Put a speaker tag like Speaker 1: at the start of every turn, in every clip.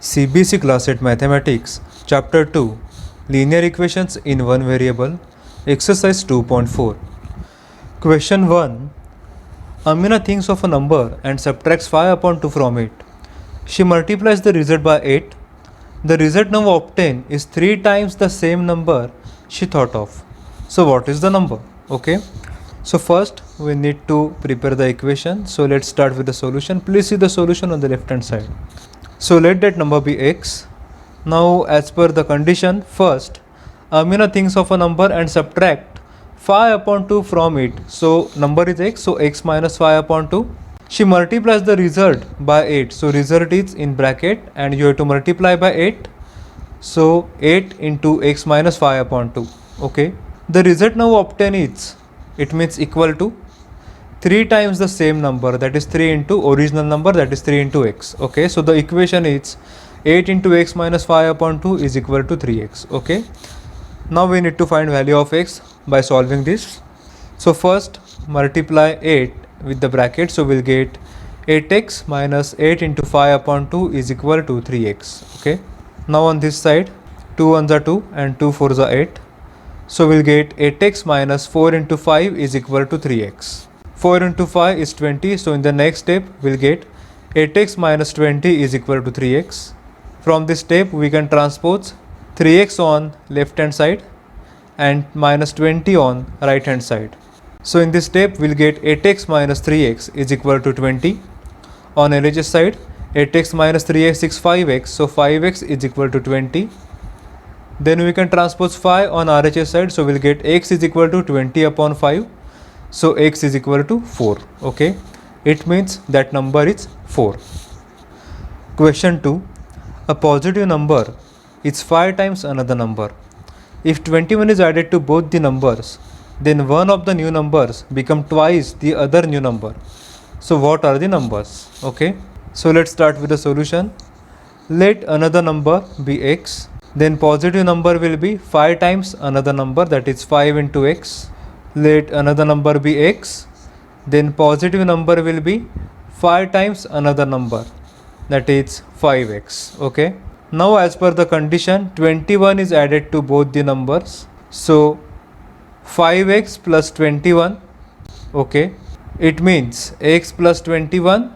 Speaker 1: CBC class at Mathematics, Chapter 2, Linear Equations in One Variable, Exercise 2.4. Question 1. Amina thinks of a number and subtracts 5 upon 2 from it. She multiplies the result by 8. The result now obtained is 3 times the same number she thought of. So what is the number? Okay. So first we need to prepare the equation. So let's start with the solution. Please see the solution on the left hand side. So let that number be x. Now as per the condition, first Amina thinks of a number and subtract 5 upon 2 from it. So number is x, so x minus 5 upon 2. She multiplies the result by 8. So result is in bracket and you have to multiply by 8. So 8 into x minus 5 upon 2. Okay. The result now obtained is, it means equal to 3 times the same number, that is 3 into original number, that is 3 into x. Okay, so the equation is 8 into x minus 5 upon 2 is equal to 3x. Okay, now we need to find value of x by solving this. So first multiply 8 with the bracket, so we'll get 8x minus 8 into 5 upon 2 is equal to 3x. Okay, now on this side 2 1s are 2 and 2 4s are 8. So we'll get 8x minus 4 into 5 is equal to 3x. 4 into 5 is 20, so in the next step we'll get 8x minus 20 is equal to 3x. From this step we can transpose 3x on left hand side and minus 20 on right hand side. So in this step we'll get 8x minus 3x is equal to 20. On LHS side 8x minus 3x is 5x, so 5x is equal to 20. Then we can transpose 5 on RHS side, so we'll get x is equal to 20 upon 5. So x is equal to 4. Okay, it means that number is 4. Question 2. A positive number is 5 times another number. If 21 is added to both the numbers, then one of the new numbers become twice the other new number. So what are the numbers? Okay, so let's start with the solution. Let another number be x. Then positive number will be 5 times another number, that is 5 into x. Let another number be x, then positive number will be 5 times another number, that is 5x. Okay, now as per the condition 21 is added to both the numbers, so 5x plus 21. Okay, it means x plus 21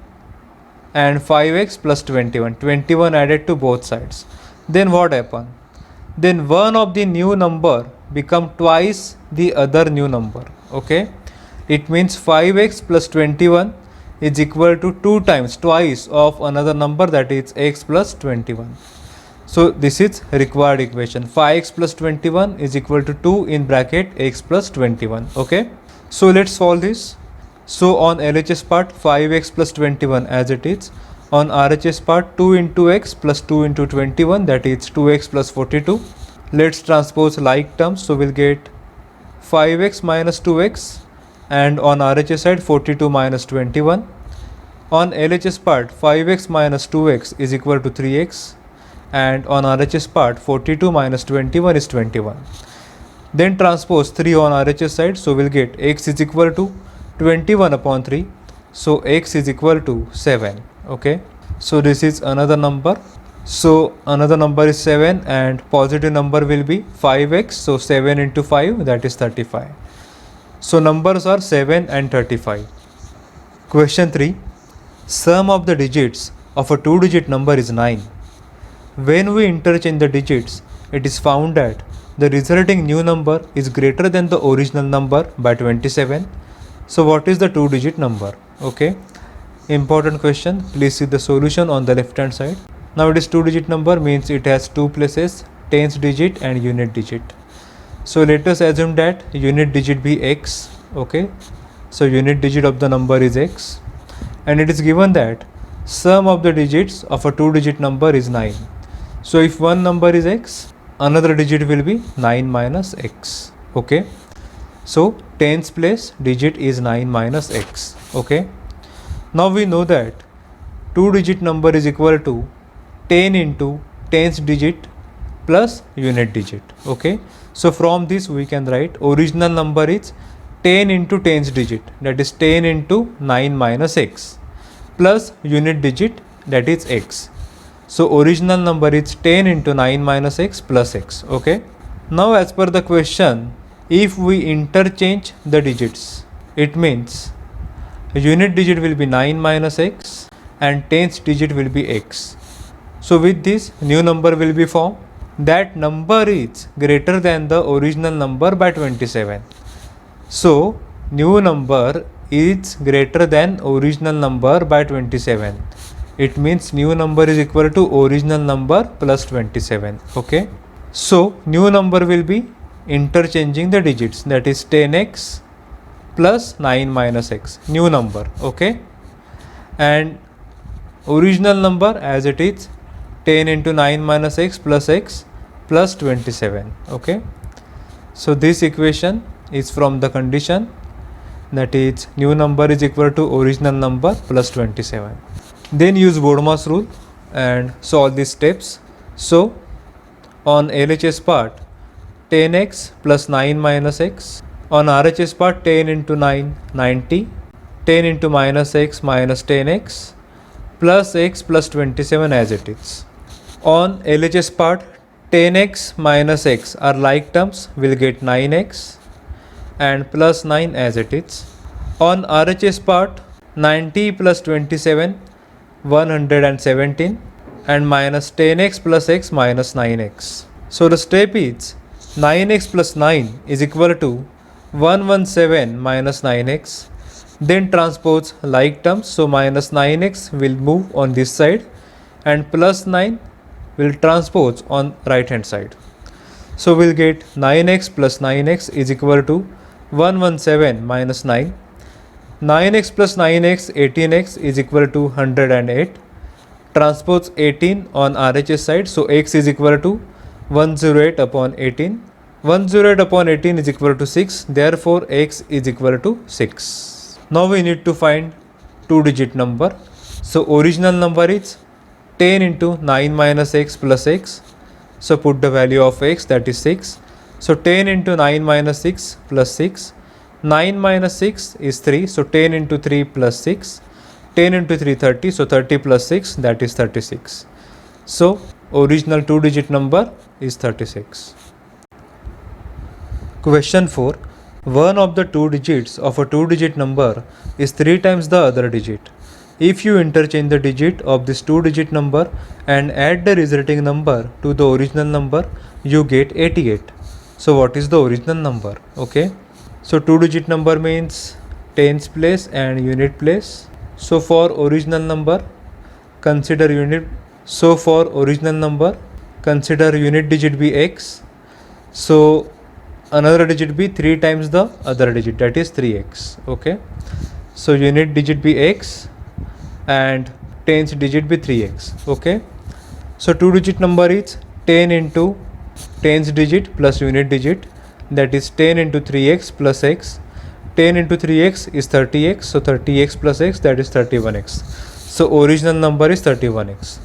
Speaker 1: and 5x plus 21 added to both sides. Then what happen? Then one of the new number become twice the other new number. Okay, it means 5x plus 21 is equal to 2 times twice of another number, that is x plus 21. So this is required equation. 5x plus 21 is equal to 2 in bracket x plus 21. Okay, so let's solve this. So on LHS part 5x plus 21 as it is. On RHS part 2 into x plus 2 into 21, that is 2x plus 42. Let's transpose like terms, so we'll get 5x minus 2x, and on RHS side 42 minus 21. On LHS part 5x minus 2x is equal to 3x, and on RHS part 42 minus 21 is 21. Then transpose 3 on RHS side, so we'll get x is equal to 21 upon 3, so x is equal to 7. Okay, so this is another number. So another number is 7 and positive number will be 5x, so 7 into 5, that is 35. So numbers are 7 and 35. Question 3. Sum of the digits of a 2-digit number is 9. When we interchange the digits, it is found that the resulting new number is greater than the original number by 27. So what is the 2-digit number? Okay, important question. Please see the solution on the left hand side. Now it is 2-digit number, means it has 2 places, tens digit and unit digit. So let us assume that unit digit be x. Okay, so unit digit of the number is x, and it is given that sum of the digits of a 2-digit number is 9. So if one number is x, another digit will be 9 minus x. Okay, so tens place digit is 9 minus x. Okay, now we know that 2-digit number is equal to 10 into tens digit plus unit digit. Okay, so from this we can write original number is 10 into tens digit, that is 10 into 9 minus x, plus unit digit, that is x. So original number is 10 into 9 minus x plus x. Okay. Now as per the question, if we interchange the digits, it means unit digit will be 9 minus x and tens digit will be x. So with this, new number will be formed. That number is greater than the original number by 27. So new number is greater than original number by 27. It means new number is equal to original number plus 27. Okay. So new number will be interchanging the digits, that is 10x plus 9 minus x, new number. Okay. And original number as it is 10 into 9 minus x plus 27. Okay. So this equation is from the condition, that is new number is equal to original number plus 27. Then use BODMAS rule and solve these steps. So on LHS part 10x plus 9 minus x, on RHS part 10 into 9 90, 10 into minus x minus 10x plus x plus 27 as it is. On LHS part 10x minus x are like terms, will get 9x and plus 9 as it is. On RHS part 90 plus 27 117 and minus 10x plus x minus 9x. So the step is 9x plus 9 is equal to 117 minus 9x. Then transpose like terms, so minus 9x will move on this side and plus 9 will transpose on right hand side. So we'll get 9x plus 9x is equal to 117 minus 9. 9x plus 9x 18x is equal to 108. Transpose 18 on RHS side, so x is equal to 108 upon 18. 108 upon 18 is equal to 6, therefore x is equal to 6. Now we need to find two digit number. So original number is 10 into 9 minus x plus x. So put the value of x, that is 6. So 10 into 9 minus 6 plus 6. 9 minus 6 is 3, so 10 into 3 plus 6. 10 into 3 30, so 30 plus 6, that is 36. So original two digit number is 36. Question 4. One of the two digits of a two digit number is 3 times the other digit. If you interchange the digit of this two digit number and add the resulting number to the original number, you get 88. So what is the original number? Okay. So two digit number means tens place and unit place. So for original number, consider unit. So for original number, consider unit digit be x. So another digit be 3 times the other digit, that is 3x. Okay. So unit digit be x and tens digit be 3x. Okay. So two digit number is 10 into tens digit plus unit digit, that is 10 into 3x plus x. 10 into 3x is 30x, so 30x plus x, that is 31x. So original number is 31x.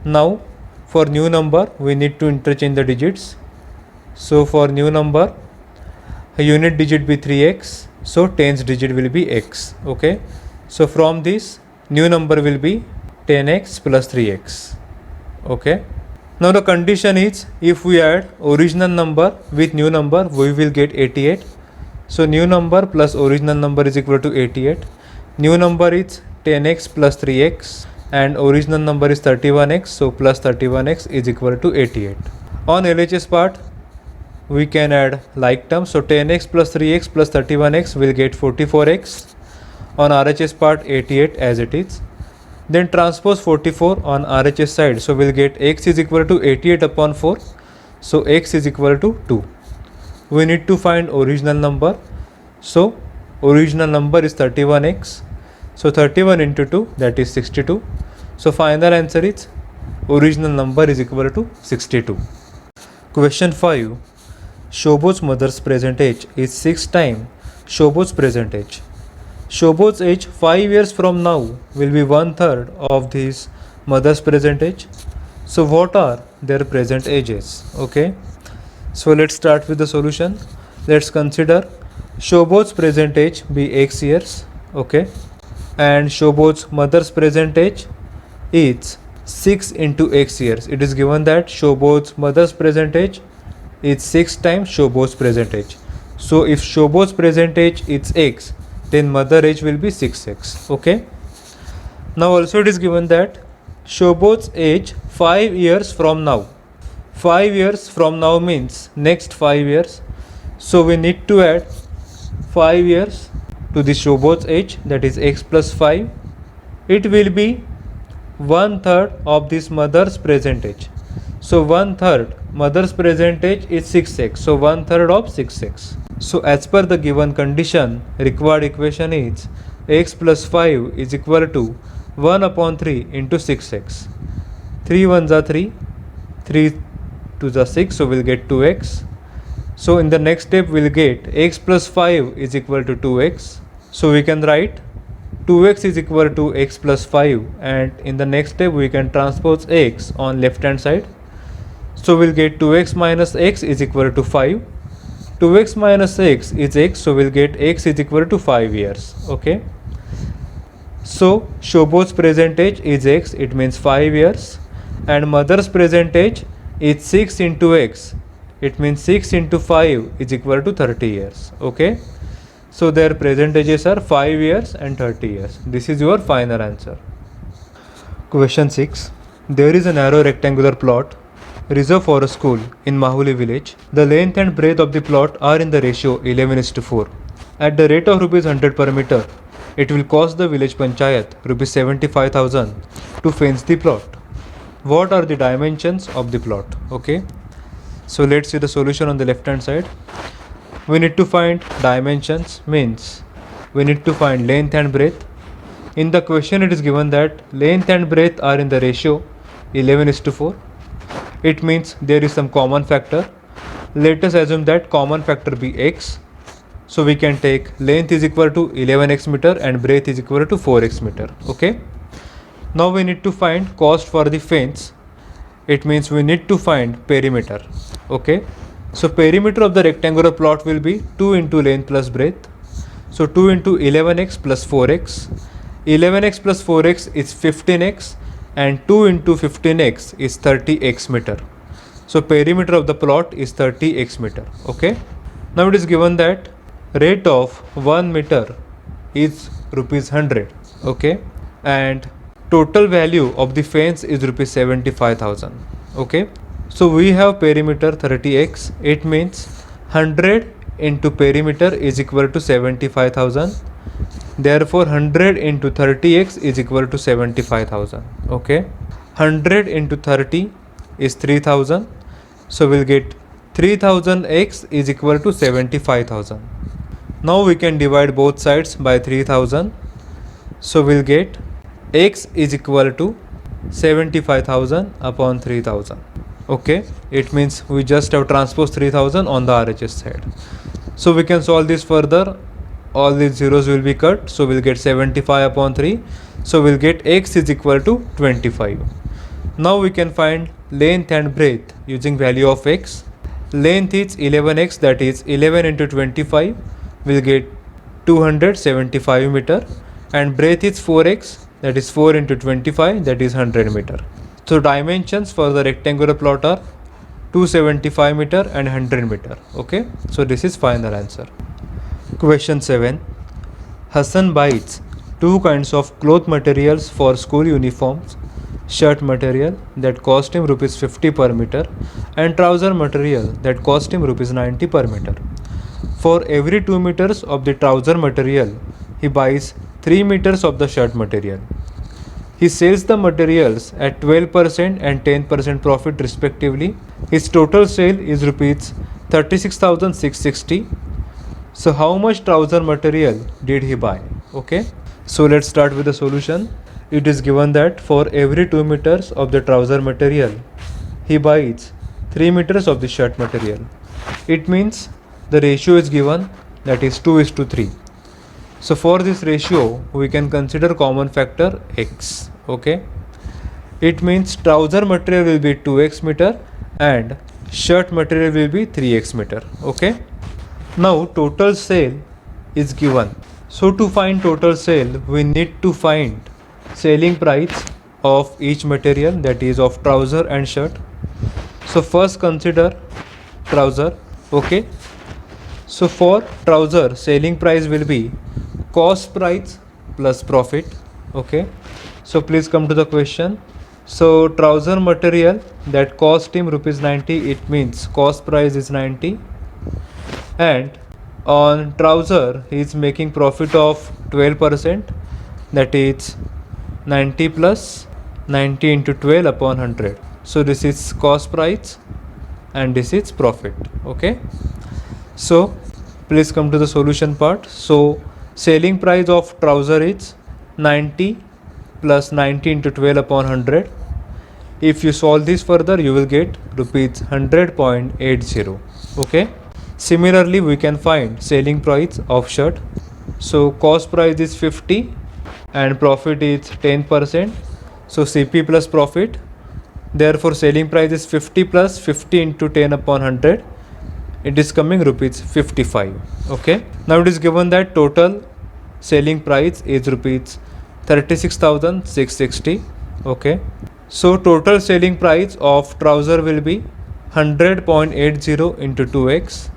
Speaker 1: Now for new number we need to interchange the digits. So for new number, unit digit be 3x, so tens digit will be x. Okay. So from this new number will be 10x plus 3x. Okay. Now the condition is, if we add original number with new number, we will get 88. So new number plus original number is equal to 88. New number is 10x plus 3x and original number is 31x, so plus 31x is equal to 88. On LHS part, we can add like terms, so 10x plus 3x plus 31x will get 44x. On RHS part 88 as it is. Then transpose 44 on RHS side, so we'll get x is equal to 88 upon 4, so x is equal to 2. We need to find original number, so original number is 31x, so 31 into 2, that is 62. So final answer is original number is equal to 62. Question 5. Shobot's mother's present age is 6 times Shobot's present age. Shobot's age 5 years from now will be 1/3 of his mother's present age. So what are their present ages? Okay. So let's start with the solution. Let's consider Shobot's present age be x years. Okay. And Shobot's mother's present age is 6 into x years. It is given that Shobod's mother's present age is 6 times Shobod's present age. So if Shobod's present age is x, then mother age will be 6x. Okay. Now also it is given that Shobod's age 5 years from now. 5 years from now means next 5 years. So we need to add 5 years to the Shobod's age, that is x plus 5. It will be 1/3 of this mother's present age. So 1/3 mother's present age is 6x. So 1/3 of 6x. So as per the given condition, required equation is x plus 5 is equal to 1 upon 3 into 6x. 3 1s are 3, 3 2s are 6, so we'll get 2x. So in the next step we'll get x plus 5 is equal to 2x. So we can write 2x is equal to x plus 5, and in the next step we can transpose x on left hand side. So we'll get 2x minus x is equal to 5. 2x minus x is x, so we'll get x is equal to 5 years. Okay. So Shobod's present age is x, it means 5 years, and mother's present age is 6 into x, it means 6 into 5 is equal to 30 years. Okay. So their present ages are 5 years and 30 years. This is your final answer. Question 6. There is a narrow rectangular plot reserved for a school in Mahuli village. The length and breadth of the plot are in the ratio 11:4. At the rate of rupees 100 per meter, it will cost the village panchayat rupees 75,000 to fence the plot. What are the dimensions of the plot? Okay. So let's see the solution on the left hand side. We need to find dimensions, means we need to find length and breadth. In the question it is given that length and breadth are in the ratio 11:4. It means there is some common factor. Let us assume that common factor be x. So we can take length is equal to 11x meter and breadth is equal to 4x meter. Okay. Now we need to find cost for the fence. It means we need to find perimeter. Okay. So perimeter of the rectangular plot will be 2 into length plus breadth. So 2 into 11x plus 4x. 11x plus 4x is 15x, and 2 into 15x is 30x meter. So perimeter of the plot is 30x meter. Okay. Now it is given that rate of 1 meter is rupees 100. Okay. And total value of the fence is rupees 75,000. Okay. So we have perimeter 30x. It means 100 into perimeter is equal to 75,000. Therefore 100 into 30x is equal to 75,000. Okay. 100 into 30 is 3,000. So we'll get 3,000x is equal to 75,000. Now we can divide both sides by 3,000. So we'll get x is equal to 75,000 upon 3,000. Okay. It means we just have transposed 3,000 on the RHS side. So we can solve this further. All these zeros will be cut. So we'll get 75 upon 3. So we'll get x is equal to 25. Now we can find length and breadth using value of x. Length is 11x, that is 11 into 25. We'll get 275 meter. And breadth is 4x, that is 4 into 25, that is 100 meter. So dimensions for the rectangular plot are 275 meter and 100 meter. Okay. So this is final answer. Question 7. Hassan buys two kinds of cloth materials for school uniforms: shirt material that cost him rupees 50 per meter and trouser material that cost him rupees 90 per meter. For every 2 meters of the trouser material, he buys 3 meters of the shirt material. He sells the materials at 12% and 10% profit respectively. His total sale is rupees 36,660. So how much trouser material did he buy? Okay. So let's start with the solution. It is given that for every 2 meters of the trouser material, he buys 3 meters of the shirt material. It means the ratio is given, that is 2:3. So for this ratio, we can consider common factor x. Okay. It means trouser material will be 2x meter and shirt material will be 3x meter. Okay. Now total sale is given. So to find total sale, we need to find selling price of each material, that is of trouser and shirt. So first consider trouser. Okay, so for trouser, selling price will be cost price plus profit. Okay, so please come to the question. So trouser material that cost him rupees 90, it means cost price is 90, and on trouser he is making profit of 12%, that is 90 plus 90 into 12 upon 100. So this is cost price and this is profit. Okay, so please come to the solution part. So selling price of trouser is 90 plus 90 into 12 upon 100. If you solve this further, you will get rupees 100.80. Okay, similarly we can find selling price of shirt. So cost price is 50 and profit is 10%, so CP plus profit. Therefore selling price is 50 plus 50 into 10 upon 100, it is coming rupees 55. Okay, now it is given that total selling price is rupees 36,660. Okay, so total selling price of trouser will be 100.80 into 2x,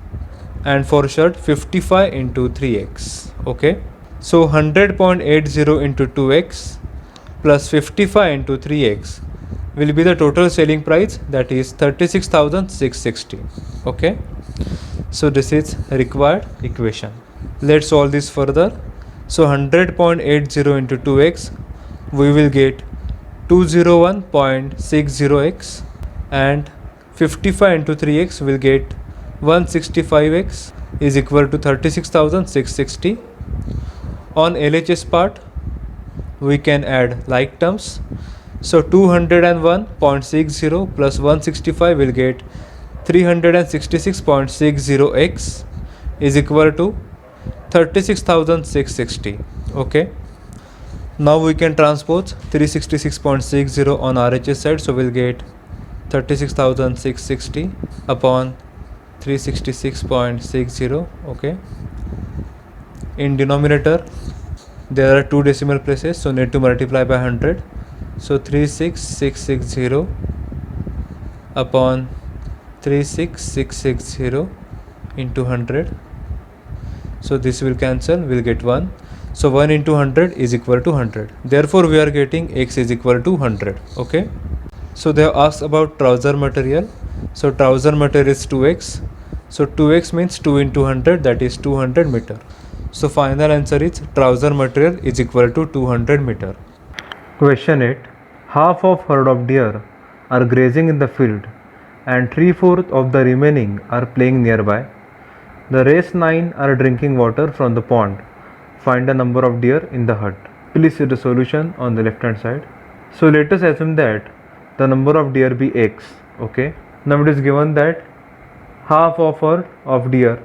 Speaker 1: and for shirt 55 into 3x. Okay, so 100.80 into 2x plus 55 into 3x will be the total selling price, that is 36,660. Okay, so this is required equation. Let's solve this further. So 100.80 into 2x, we will get 201.60x, and 55 into 3x will get 165x is equal to 36,660. On LHS part, we can add like terms. So 201.60 plus 165 will get 366.60x is equal to 36,660. Okay, now we can transpose 366.60 on RHS side, so we'll get 36,660 upon 366.60. Okay, in denominator there are two decimal places, so need to multiply by 100. So 36660 upon 36660 into 100. So this will cancel, we'll get 1. So 1 into 100 is equal to 100. Therefore we are getting x is equal to 100. Okay, so they have asked about trouser material. So trouser material is 2x. So 2x means 2 into 100, that is 200 meter. So final answer is trouser material is equal to 200 meter. Question 8. Half of herd of deer are grazing in the field and 3/4 of the remaining are playing nearby. The rest 9 are drinking water from the pond. Find the number of deer in the herd. Please see the solution on the left hand side. So let us assume that the number of deer be x. Okay, now it is given that half of herd of deer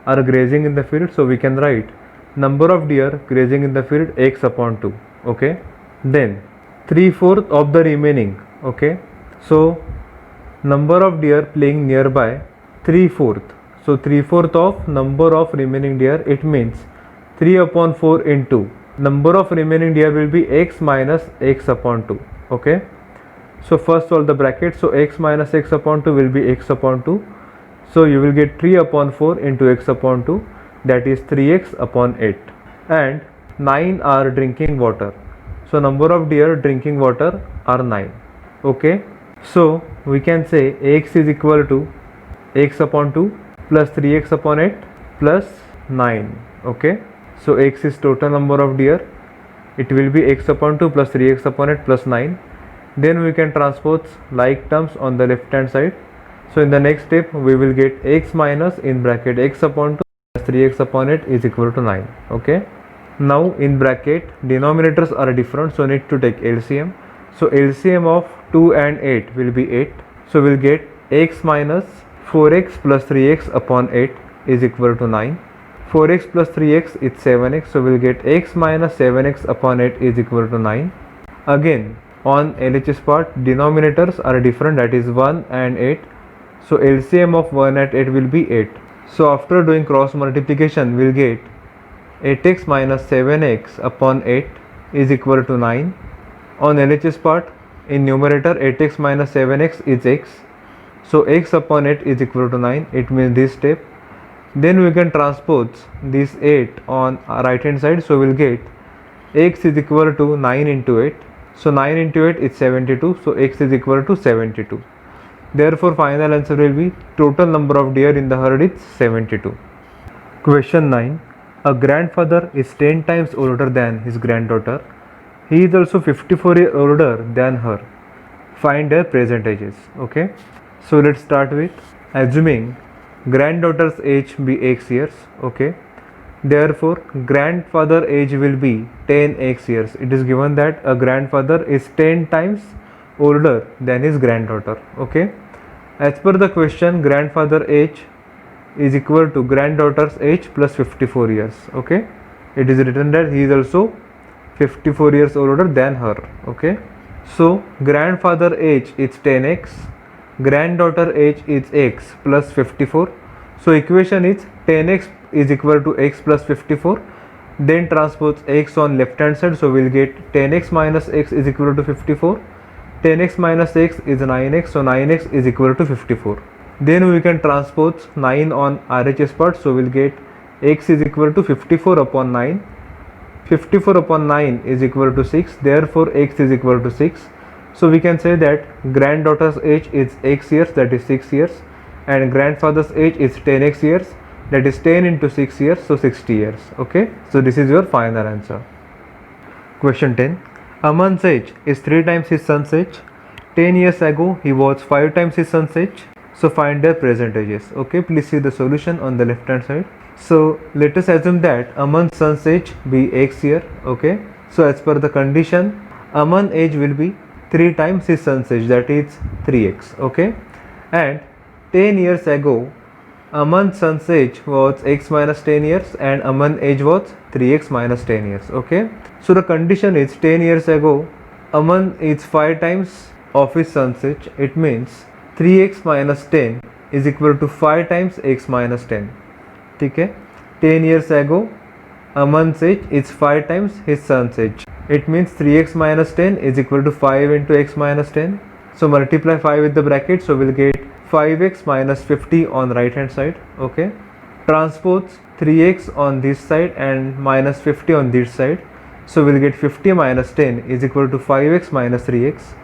Speaker 1: are grazing in the field, so we can write number of deer grazing in the field x upon 2. Okay, then 3/4 of the remaining. Okay, so number of deer playing nearby 3/4. So 3/4 of number of remaining deer, it means 3 upon 4 into number of remaining deer will be x minus x upon 2. Okay, so first solve the bracket. So x minus x upon 2 will be x upon 2. So you will get 3 upon 4 into x upon 2, that is 3x upon 8, and 9 are drinking water. So number of deer drinking water are 9. Okay, so we can say x is equal to x upon 2 plus 3x upon 8 plus 9. Okay, so x is total number of deer, it will be x upon 2 plus 3x upon 8 plus 9. Then we can transpose like terms on the left hand side. So in the next step we will get x minus in bracket x upon 2 plus 3x upon 8 is equal to 9. Okay, now in bracket denominators are different, so need to take LCM. So LCM of 2 and 8 will be 8. So we'll get x minus 4x plus 3x upon 8 is equal to 9. 4x plus 3x is 7x, so we'll get x minus 7x upon 8 is equal to 9. Again on LHS part denominators are different, that is 1 and 8. So LCM of 1 and 8 will be 8. So after doing cross multiplication we'll get 8x minus 7x upon 8 is equal to 9. On LHS part, in numerator 8x minus 7x is x. So x upon 8 is equal to 9. It means this step. Then we can transpose this 8 on right hand side. So we'll get x is equal to 9 into 8. So 9 into 8 is 72. So x is equal to 72. Therefore final answer will be total number of deer in the herd is 72. Question 9. A grandfather is 10 times older than his granddaughter. He is also 54 years older than her. Find their present ages. Okay. So let's start with assuming granddaughter's age be x years. Okay. Therefore grandfather age will be 10x years. It is given that a grandfather is 10 times older than his granddaughter. Okay. As per the question, grandfather age is equal to granddaughter's age plus 54 years. Okay. It is written that he is also 54 years older than her. Okay. So grandfather age is 10x, granddaughter age is x plus 54. So equation is 10x is equal to x plus 54. Then transpose x on left hand side. So we'll get 10x minus x is equal to 54. 10x minus x is 9x. So 9x is equal to 54. Then we can transpose 9 on RHS part. So we'll get x is equal to 54 upon 9. 54 upon 9 is equal to 6. Therefore x is equal to 6. So we can say that granddaughter's age is x years, that is 6 years, and grandfather's age is 10x years, that is 10 into 6 years, so 60 years. Okay. So this is your final answer. Question 10. Aman's age is 3 times his son's age. 10 years ago he was 5 times his son's age. So find their present ages. Okay. Please see the solution on the left hand side. So let us assume that Aman's son's age be x year. Okay. So as per the condition, Aman's age will be 3 times his son's age, that is 3x. Okay. And 10 years ago Aman's son's age was x minus 10 years and Aman's age was 3x minus 10 years. Okay. So the condition is 10 years ago Aman is 5 times of his son's age. It means 3x minus 10 is equal to 5 times x minus 10. ठीक है. 10 years ago Aman's age is 5 times his son's age. It means 3x minus 10 is equal to 5 into x minus 10. So multiply 5 with the bracket. So we'll get 5x minus 50 on right hand side. Okay. Transpose 3x on this side and minus 50 on this side. So we'll get 50 minus 10 is equal to 5x minus 3x.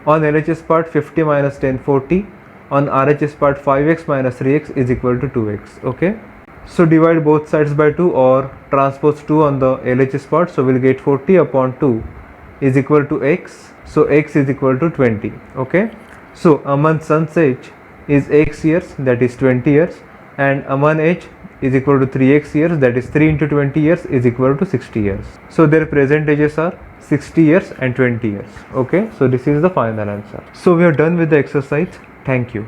Speaker 1: On LHS part 50 minus 10 40. On RHS part 5x minus 3x is equal to 2x. Okay. So divide both sides by 2 or transpose 2 on the LHS part. So we'll get 40 upon 2 is equal to x. So x is equal to 20. Okay. So Aman's son's age is x years, that is 20 years, and Aman's age is equal to 3x years, that is 3 into 20 years is equal to 60 years. So their present ages are 60 years and 20 years. Okay. So this is the final answer. So we are done with the exercise. Thank you.